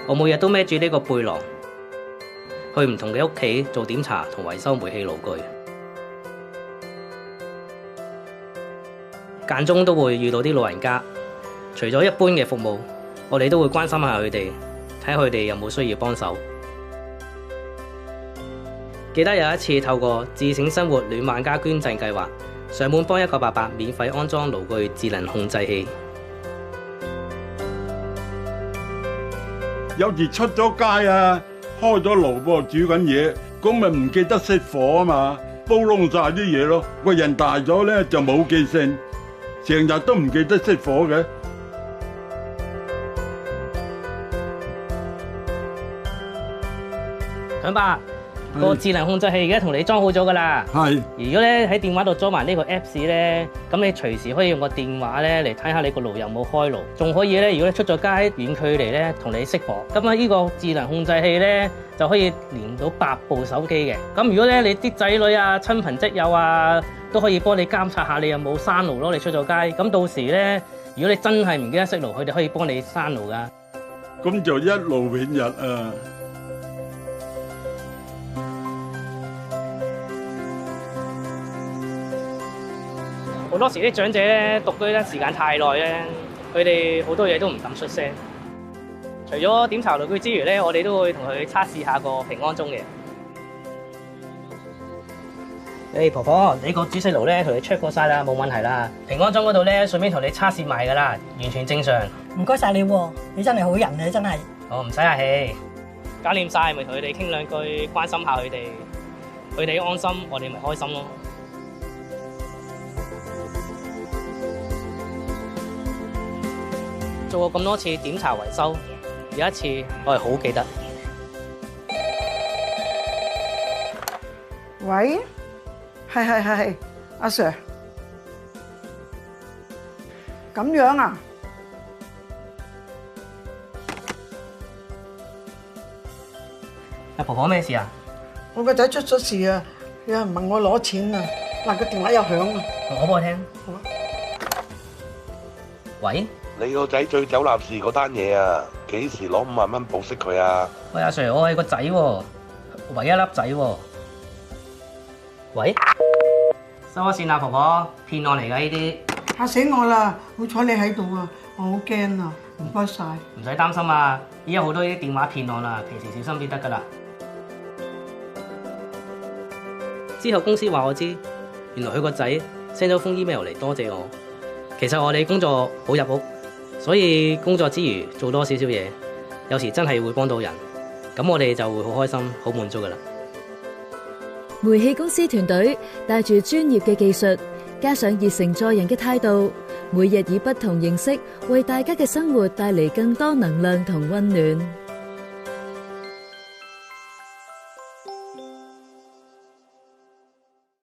我每日都孭住呢個背囊去唔同嘅屋企做檢查同維修煤氣爐具，間中都會遇到啲老人家。除咗一般嘅服務，我哋都會關心下佢哋，睇下佢哋有冇需要幫手。記得有一次透過自醒生活暖萬家捐贈計劃，上門幫一個伯伯免費安裝爐具智能控制器。有時出咗街啊，開咗爐噃，煮緊嘢，咁咪唔記得熄火啊嘛，煲燶晒啲嘢咯。個人大咗咧就冇記性，成日都唔記得熄火嘅。強伯，個智能控制器而家同你裝好咗噶啦。係。如果咧喺電話度裝埋呢個 Apps 咧，咁你隨時可以用個電話咧嚟睇下你個爐有冇開爐，仲可以咧，如果你出咗街遠距離咧同你熄火，咁啊呢個智能控制器咧就可以連到8部手機嘅。咁如果咧你啲仔女啊、親朋戚友啊都可以幫你監察下你有冇閂爐咯。你出咗街，咁到時咧如果你真係唔記得熄爐，佢哋可以幫你閂爐噶。咁就一勞永逸啊！好多時啲長者咧獨居咧時間太耐咧，佢哋好多嘢都唔敢出聲。除咗檢查爐具之餘咧，我哋都會同佢測試下個平安鐘嘅。誒婆婆，你個煮食爐咧同你 check 過晒啦，冇問題啦。平安鐘嗰度咧順便同你測試埋㗎啦，完全正常。唔該晒你喎，你真係好人啊，真係。哦，唔使客氣。搞掂晒咪同佢哋傾兩句，關心下佢哋，佢哋安心，我哋咪開心咯。做過咁多次檢查維修，有一次我係好記得。喂，係，阿 Sir，咁樣啊？阿婆婆咩事啊？我個仔出咗事啊，有人問我攞錢啊，嗱個電話又響啊。我幫我聽。好啊。喂？你個仔醉酒鬧事嗰單嘢啊，幾時攞5萬蚊保釋佢啊？喂，阿 Sir，我係個仔喎，唯一粒仔喎。喂？收咗線啦，婆婆，騙案嚟㗎呢啲。嚇死我啦！好彩你喺度啊，我好驚啊，唔該晒。唔使擔心啊，依家好多啲電話騙案啦，平時小心啲得㗎啦。之後公司話我知，原來佢個仔 send 咗封 email 嚟多謝我。其實我哋工作好入屋。所以工作之餘做多少少嘢，有時真係會幫到人，咁我哋就會好開心、好滿足㗎喇。煤氣公司團隊帶住專業嘅技術，加上熱誠助人嘅態度，每日以不同形式為大家嘅生活帶嚟更多能量同溫暖。